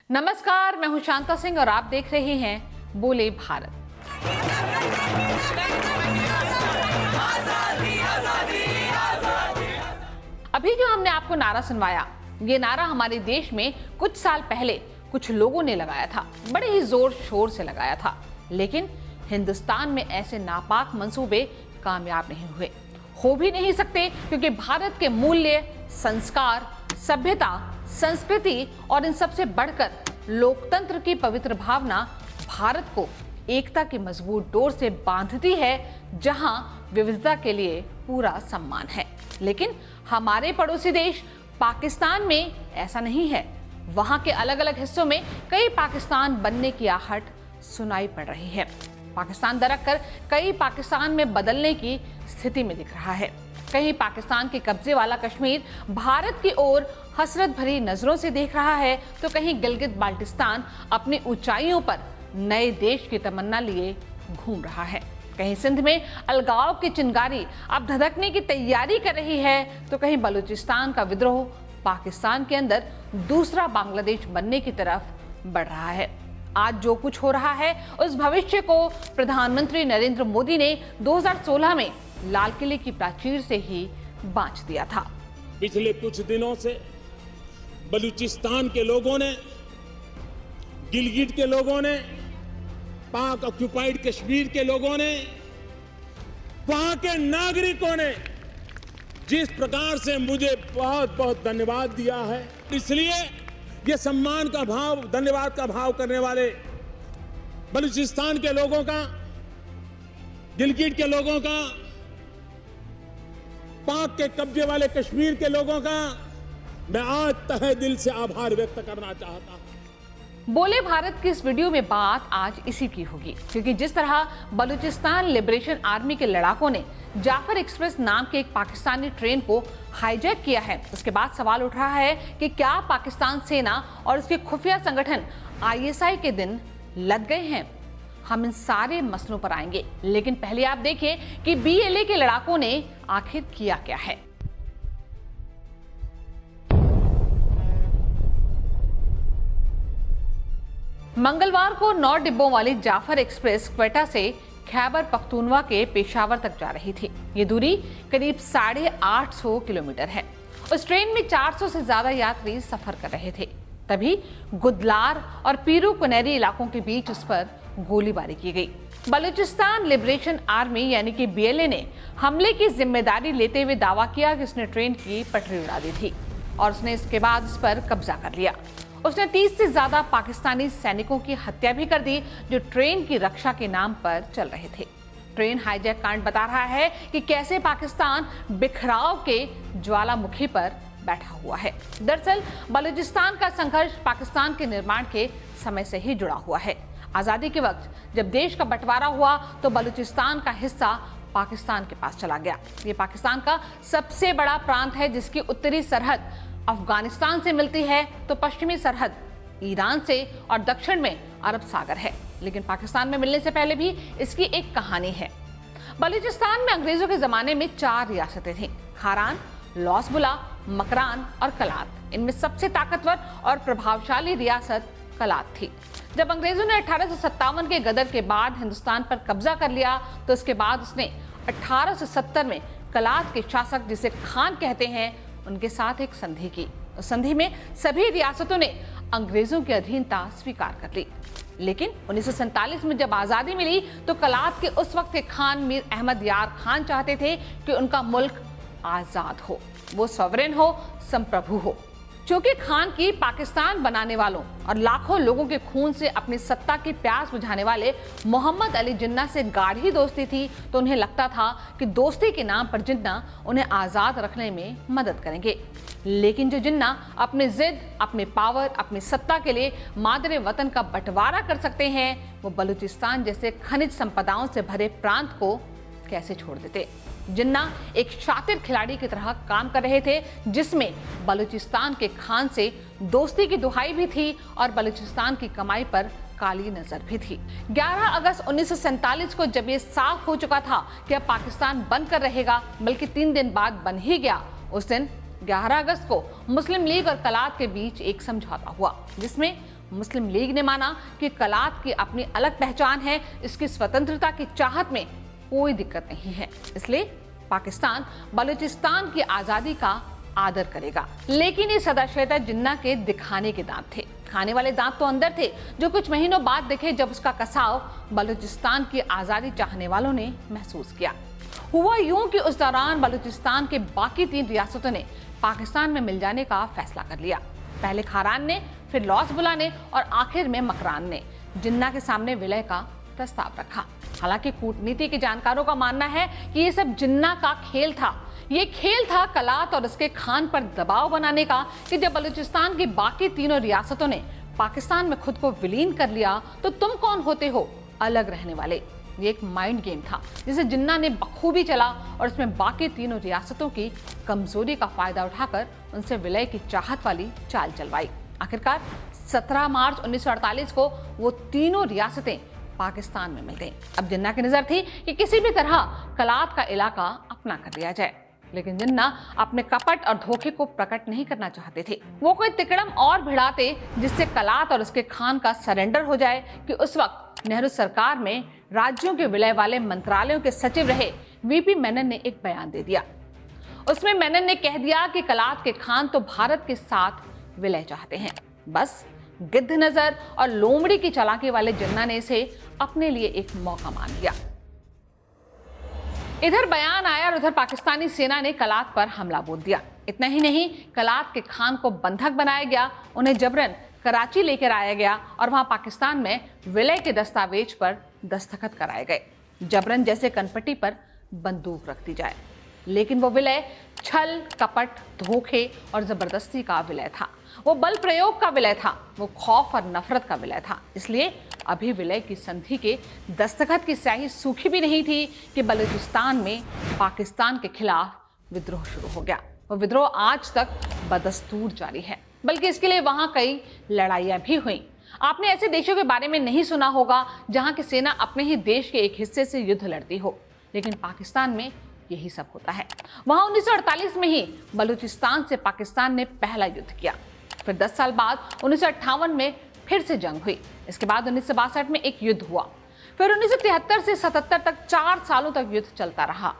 नमस्कार, मैं हूं शांता सिंह और आप देख रहे हैं बोले भारत। अभी जो हमने आपको नारा सुनवाया, ये नारा हमारे देश में कुछ साल पहले कुछ लोगों ने लगाया था, बड़े ही जोर शोर से लगाया था। लेकिन हिंदुस्तान में ऐसे नापाक मंसूबे कामयाब नहीं हुए, हो भी नहीं सकते, क्योंकि भारत के मूल्य, संस्कार, सभ्यता, संस्कृति और इन सबसे बढ़कर लोकतंत्र की पवित्र भावना भारत को एकता की मजबूत डोर से बांधती है, जहां विविधता के लिए पूरा सम्मान है। लेकिन हमारे पड़ोसी देश पाकिस्तान में ऐसा नहीं है। वहां के अलग अलग हिस्सों में कई पाकिस्तान बनने की आहट सुनाई पड़ रही है। पाकिस्तान दरक कर कई पाकिस्तान में बदलने की स्थिति में दिख रहा है। कहीं पाकिस्तान के कब्जे वाला कश्मीर भारत की ओर हसरत भरी नजरों से देख रहा है, तो कहीं गिलगित बाल्टिस्तान अपनी ऊंचाइयों पर नए देश की तमन्ना लिए घूम रहा है। कहीं सिंध में अलगाव की चिंगारी अब धधकने की तैयारी कर रही है, तो कहीं बलूचिस्तान का विद्रोह पाकिस्तान के अंदर दूसरा बांग्लादेश बनने की तरफ बढ़ रहा है। आज जो कुछ हो रहा है, उस भविष्य को प्रधानमंत्री नरेंद्र मोदी ने 2016 में लाल किले की प्राचीर से ही बांच दिया था। पिछले कुछ दिनों से बलूचिस्तान के लोगों ने, गिलगिट के लोगों ने, पाक ऑक्युपाइड कश्मीर के लोगों ने, वहां के नागरिकों ने जिस प्रकार से मुझे बहुत बहुत धन्यवाद दिया है, इसलिए ये सम्मान का भाव, धन्यवाद का भाव करने वाले बलूचिस्तान के लोगों का, गिलगिट के लोगों का, पाक के कब्जे वाले कश्मीर के लोगों का मैं आज तहे दिल से आभार व्यक्त करना चाहता हूं। बोले भारत की इस वीडियो में बात आज इसी की होगी, क्योंकि जिस तरह बलूचिस्तान लिबरेशन आर्मी के लड़ाकों ने जाफर एक्सप्रेस नाम के एक पाकिस्तानी ट्रेन को हाईजैक किया है, उसके बाद सवाल उठ रहा है कि क्या पाकिस्तान सेना और उसके खुफिया संगठन ISI के दिन लद गए हैं। हम इन सारे मसलों पर आएंगे, लेकिन पहले आप देखिए कि BLA के लड़ाकों ने आखिर किया क्या है। मंगलवार को 9 डिब्बों वाली जाफर एक्सप्रेस क्वेटा से खैबर पख्तूनवा के पेशावर तक जा रही थी। ये दूरी करीब 850 किलोमीटर है। उस ट्रेन में 400 से ज्यादा यात्री सफर कर रहे थे। तभी गुदलार और पीरू कुनैरी इलाकों के बीच उस पर गोलीबारी की गई। बलूचिस्तान लिबरेशन आर्मी यानी कि BLA ने हमले की जिम्मेदारी लेते हुए दावा किया कि उसने ट्रेन की पटरी उड़ा दी थी और उसने इसके बाद उस पर कब्जा कर लिया। उसने 30 से ज्यादा पाकिस्तानी सैनिकों की हत्या भी कर दी, जो ट्रेन की रक्षा के नाम पर चल रहे थे। ट्रेन हाईजैक कांड बता रहा है कि कैसे पाकिस्तान बिखराव के ज्वालामुखी पर बैठा हुआ है। दरअसल बलूचिस्तान का संघर्ष पाकिस्तान के निर्माण के समय से ही जुड़ा हुआ है। आजादी के वक्त जब देश का बंटवारा हुआ, तो बलूचिस्तान का हिस्सा पाकिस्तान के पास चला गया। ये पाकिस्तान का सबसे बड़ा प्रांत है, जिसकी उत्तरी सरहद अफगानिस्तान से मिलती है, तो पश्चिमी सरहद ईरान से और दक्षिण में अरब सागर है। लेकिन पाकिस्तान में मिलने से पहले भी इसकी एक कहानी है। बलूचिस्तान में अंग्रेजों के जमाने में 4 रियासतें थीं: खारान, लौसबुला, मकरान और कलात। इनमें सबसे ताकतवर और प्रभावशाली रियासत कलात थी। जब अंग्रेजों ने 1857 के गदर के बाद हिंदुस्तान पर कब्जा कर लिया, तो उसके बाद उसने 1870 में कलात के शासक, जिसे खान कहते हैं, उनके साथ एक संधि की। उस संधि में सभी रियासतों ने अंग्रेजों की अधीनता स्वीकार कर ली। लेकिन 1947 में जब आजादी मिली, तो कलात के उस वक्त के खान मीर अहमद यार खान चाहते थे कि उनका मुल्क आजाद हो, वो सॉवरेन हो, संप्रभु हो। क्योंकि खान की पाकिस्तान बनाने वालों और लाखों लोगों के खून से अपनी सत्ता की प्यास बुझाने वाले मोहम्मद अली जिन्ना से गाढ़ी दोस्ती थी, तो उन्हें लगता था कि दोस्ती के नाम पर जिन्ना उन्हें आजाद रखने में मदद करेंगे। लेकिन जो जिन्ना अपने जिद, अपने पावर, अपनी सत्ता के लिए मादरे वतन का बंटवारा कर सकते हैं, वो बलूचिस्तान जैसे खनिज संपदाओं से भरे प्रांत को कैसे छोड़ देते। जिन्ना एक शातिर खिलाड़ी की तरह काम कर रहे थे, जिसमें बलूचिस्तान के खान से दोस्ती की दुहाई भी थी और बलूचिस्तान की कमाई पर काली नजर भी थी। 11 अगस्त 1947 को जब ये साफ हो चुका था कि अब पाकिस्तान बनकर रहेगा, बल्कि 3 दिन बाद बन ही गया, उस दिन 11 अगस्त को मुस्लिम लीग और कलात के बीच एक समझौता हुआ, जिसमें मुस्लिम लीग ने माना कि कलात की अपनी अलग पहचान है, इसकी स्वतंत्रता की चाहत में कोई दिक्कत नहीं है, इसलिए पाकिस्तान बलूचिस्तान की आजादी का आदर करेगा। लेकिन ये सदाशयता जिन्ना के दिखाने के दांत थे, खाने वाले दांत तो अंदर थे, जो कुछ महीनों बाद दिखे जब उसका कसाव बलूचिस्तान की आजादी चाहने वालों ने महसूस किया। हुआ यूं कि उस दौरान बलूचिस्तान के बाकी 3 रियासतों ने पाकिस्तान में मिल जाने का फैसला कर लिया। पहले खारान ने, फिर लौसबुला ने और आखिर में मकरान ने जिन्ना के सामने विलय का प्रस्ताव रखा। हालांकि कूटनीति के जानकारों का मानना है कि ये सब जिन्ना का खेल था। ये खेल था कलात और उसके खान पर दबाव बनाने का कि जब बलूचिस्तान की बाकी तीनों रियासतों ने पाकिस्तान में खुद को विलीन कर लिया तो तुम कौन होते हो अलग रहने वाले। ये एक माइंड गेम था जिसे जिन्ना ने बखूबी चला और इसमें बाकी तीनों रियासतों की कमजोरी का फायदा उठाकर उनसे विलय की चाहत वाली चाल चलवाई। आखिरकार 17 मार्च 1948 को वो तीनों रियासतें पाकिस्तान में मिल गई। अब जिन्ना की नजर थी कि किसी भी तरह कलात का इलाका अपना कर लिया जाए, लेकिन जिन्ना अपने कपट और धोखे को प्रकट नहीं करना चाहते थे। वो कोई तिकड़म और भिड़ाते जिससे कलात और उसके खान का सरेंडर हो जाए कि उस वक्त नेहरू सरकार में राज्यों के विलय वाले मंत्रालयों के सचिव रहे वीपी मेनन ने एक बयान दे दिया। उसमें मेनन ने कह दिया कि कलात के खान तो भारत के साथ विलय चाहते हैं। बस गिद्ध नजर और लोमड़ी की चालाकी वाले जिन्ना ने इसे अपने लिए एक मौका मान लिया। इधर बयान आया और उधर पाकिस्तानी सेना ने कलात पर हमला बोल दिया। इतना ही नहीं, कलात के खान को बंधक बनाया गया, उन्हें जबरन कराची लेकर आया गया और वहां पाकिस्तान में विलय के दस्तावेज पर दस्तखत कराए गए। जबरन जैसे कनपट्टी पर बंदूक रख दी जाए। लेकिन वो विलय छल, कपट, धोखे और जबरदस्ती का विलय था। वो बल प्रयोग का विलय था, वो खौफ और नफरत का विलय था। इसलिए अभी विलय की संधि के दस्तखत की स्याही सूखी भी नहीं थी कि बलूचिस्तान में पाकिस्तान के खिलाफ विद्रोह शुरू हो गया। वो विद्रोह आज तक बदस्तूर जारी है, बल्कि इसके लिए वहां कई लड़ाइयां भी हुई। आपने ऐसे देशों के बारे में नहीं सुना होगा जहां की सेना अपने ही देश के एक हिस्से से युद्ध लड़ती हो, लेकिन पाकिस्तान में यही सब होता है। वहां 1948 में ही बलूचिस्तान से पाकिस्तान ने पहला युद्ध किया। फिर 10 साल बाद 1958 में फिर से जंग हुई। इसके बाद 1962 में एक युद्ध हुआ। फिर 1973 से 77 तक 4 सालों तक युद्ध चलता रहा।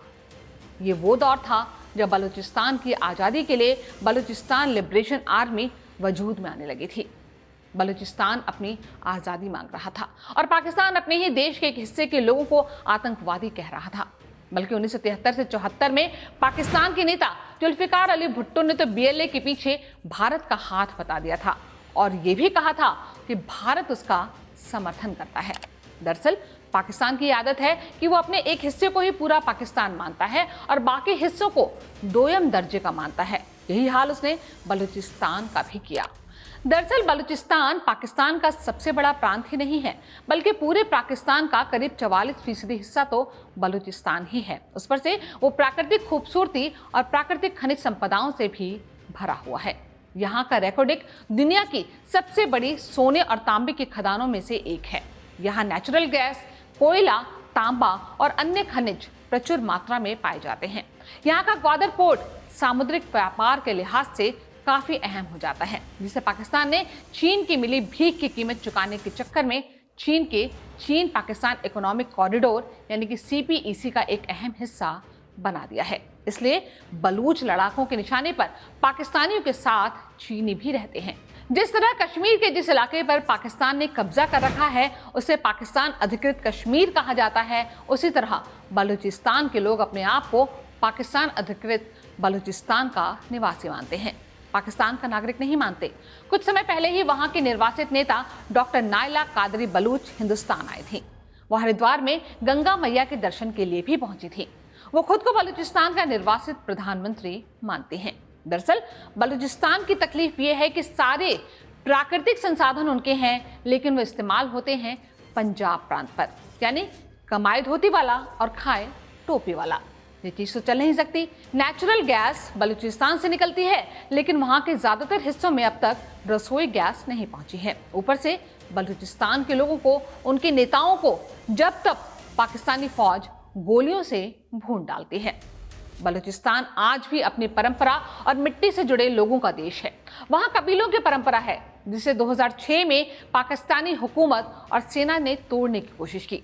ये वो दौर था जब बलूचिस्तान की आज़ादी के लिए बलूचिस्तान लिबरेशन आर्मी वजूद में आने लगी थी। बलूचिस्तान अपनी आज़ादी मांग रहा था और पाकिस्तान अपने ही देश के एक हिस्से के लोगों को आतंकवादी कह रहा था। बल्कि 1973 से 74 में पाकिस्तान के नेता जुल्फिकार अली भुट्टो ने तो बीएलए के पीछे भारत का हाथ बता दिया था और ये भी कहा था कि भारत उसका समर्थन करता है। दरअसल पाकिस्तान की आदत है कि वो अपने एक हिस्से को ही पूरा पाकिस्तान मानता है और बाकी हिस्सों को दोयम दर्जे का मानता है। यही हाल उसने बलूचिस्तान का भी किया। दरअसल बलूचिस्तान पाकिस्तान का सबसे बड़ा प्रांत ही नहीं है, बल्कि पूरे पाकिस्तान का करीब 44% हिस्सा तो बलूचिस्तान ही है। उस पर से वो प्राकृतिक खूबसूरती और प्राकृतिक खनिज संपदाओं से भी भरा हुआ है। यहाँ का रेकॉर्डिक दुनिया की सबसे बड़ी सोने और तांबे की खदानों में से एक है। यहाँ नेचुरल गैस, कोयला, तांबा और अन्य खनिज प्रचुर मात्रा में पाए जाते हैं। यहाँ का ग्वादर पोर्ट सामुद्रिक व्यापार के लिहाज से काफी अहम हो जाता है, जिसे पाकिस्तान ने चीन की मिली भीख की कीमत चुकाने के चक्कर में चीन पाकिस्तान इकोनॉमिक कॉरिडोर यानी कि CPEC का एक अहम हिस्सा बना दिया है। इसलिए बलूच लड़ाकों के निशाने पर पाकिस्तानियों के साथ चीनी भी रहते हैं। जिस तरह कश्मीर के जिस इलाके पर पाकिस्तान ने कब्जा कर रखा है उसे पाकिस्तान अधिकृत कश्मीर कहा जाता है, उसी तरह बलूचिस्तान के लोग अपने आप को पाकिस्तान अधिकृत बलूचिस्तान का निवासी मानते हैं, पाकिस्तान का नागरिक नहीं मानते। कुछ समय पहले ही वहां के निर्वासित नेता डॉक्टर नायला कादरी बलूच हिंदुस्तान आई थी। वो हरिद्वार में गंगा मैया के दर्शन के लिए भी पहुंची थी। वो खुद को बलूचिस्तान का निर्वासित प्रधानमंत्री मानते हैं। दरअसल बलूचिस्तान की तकलीफ ये है कि सारे प्राकृतिक संसाधन उनके हैं, लेकिन वो इस्तेमाल होते हैं पंजाब प्रांत पर, यानी कमाए धोती वाला और खाए टोपी वाला। ये चीज तो चल नहीं सकती। नेचुरल गैस बलूचिस्तान से निकलती है, लेकिन वहां के ज्यादातर हिस्सों में अब तक रसोई गैस नहीं पहुंची है। ऊपर से बलूचिस्तान के लोगों को, उनके नेताओं को जब तक पाकिस्तानी फौज गोलियों से भून डालती है। बलूचिस्तान आज भी अपनी परंपरा और मिट्टी से जुड़े लोगों का देश है। वहां कबीलों की परंपरा है जिसे 2006 में पाकिस्तानी हुकूमत और सेना ने तोड़ने की कोशिश की,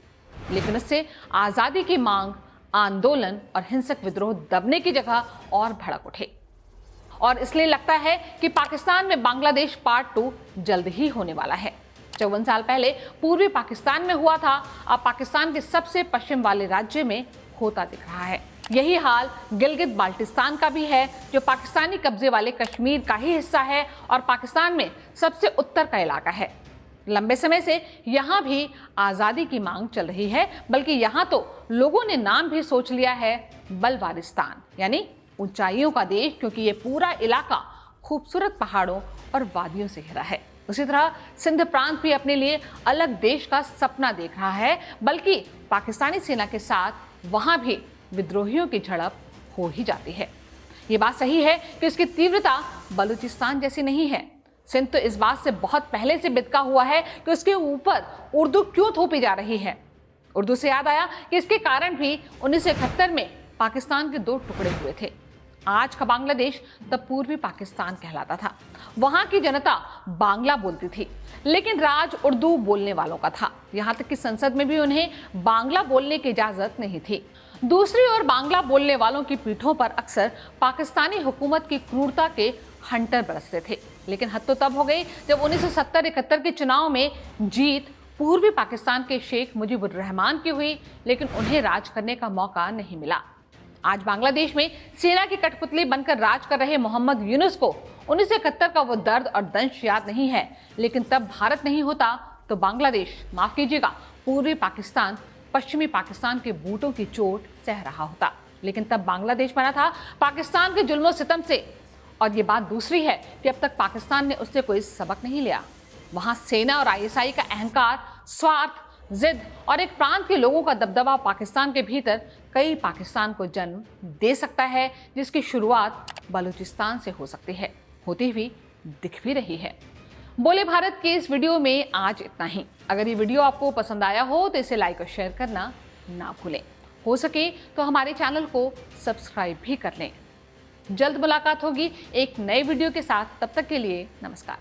लेकिन उससे आज़ादी की मांग, आंदोलन और हिंसक विद्रोह दबने की जगह और भड़क उठे। और इसलिए लगता है कि पाकिस्तान में बांग्लादेश पार्ट 2 जल्द ही होने वाला है। 54 साल पहले पूर्वी पाकिस्तान में हुआ था, अब पाकिस्तान के सबसे पश्चिम वाले राज्य में होता दिख रहा है। यही हाल गिलगित बाल्टिस्तान का भी है, जो पाकिस्तानी कब्जे वाले कश्मीर का ही हिस्सा है और पाकिस्तान में सबसे उत्तर का इलाका है। लंबे समय से यहाँ भी आज़ादी की मांग चल रही है, बल्कि यहाँ तो लोगों ने नाम भी सोच लिया है बलवारिस्तान, यानी ऊंचाइयों का देश, क्योंकि ये पूरा इलाका खूबसूरत पहाड़ों और वादियों से घिरा है। उसी तरह सिंध प्रांत भी अपने लिए अलग देश का सपना देख रहा है, बल्कि पाकिस्तानी सेना के साथ वहां भी विद्रोहियों की झड़प हो ही जाती है। ये बात सही है कि इसकी तीव्रता बलूचिस्तान जैसी नहीं है। सिंध तो इस बात से बहुत पहले से बिदका हुआ है कि उसके ऊपर उर्दू क्यों थोपी जा रही है। उर्दू से याद आया कि इसके कारण भी 1971 में पाकिस्तान के 2 टुकड़े हुए थे। आज का बांग्लादेश तब पूर्वी पाकिस्तान कहलाता था। वहां की जनता बांग्ला बोलती थी, लेकिन राज उर्दू बोलने वालों का था। यहां तक कि संसद में भी उन्हें बांग्ला बोलने की इजाजत नहीं थी। दूसरी ओर बांग्ला बोलने वालों की पीठों पर अक्सर पाकिस्तानी हुकूमत की क्रूरता के हंटर बरसते थे। लेकिन हद तो तब हो गई जब 1970-71 के चुनाव में जीत पूर्वी पाकिस्तान के शेख मुजीबुर रहमान की हुई, लेकिन उन्हें राज करने का मौका नहीं मिला। आज बांग्लादेश में सेना की कठपुतली बनकर राज कर रहे मोहम्मद यूनुस को 1971 का वो दर्द और दंश याद नहीं है, लेकिन तब भारत नहीं होता तो बांग्लादेश, माफ कीजिएगा, पूर्वी पाकिस्तान पश्चिमी पाकिस्तान के बूटों की चोट सह रहा होता। लेकिन तब बांग्लादेश बना था पाकिस्तान के जुल्मों सितम से। और ये बात दूसरी है कि अब तक पाकिस्तान ने उससे कोई सबक नहीं लिया। वहां सेना और आईएसआई का अहंकार, स्वार्थ, जिद और एक प्रांत के लोगों का दबदबा पाकिस्तान के भीतर कई पाकिस्तान को जन्म दे सकता है, जिसकी शुरुआत बलूचिस्तान से हो सकती है, होती हुई दिख भी रही है। बोले भारत के इस वीडियो में आज इतना ही। अगर ये वीडियो आपको पसंद आया हो तो इसे लाइक और शेयर करना ना भूलें। हो सके तो हमारे चैनल को सब्सक्राइब भी कर लें। जल्द मुलाकात होगी एक नए वीडियो के साथ। तब तक के लिए नमस्कार।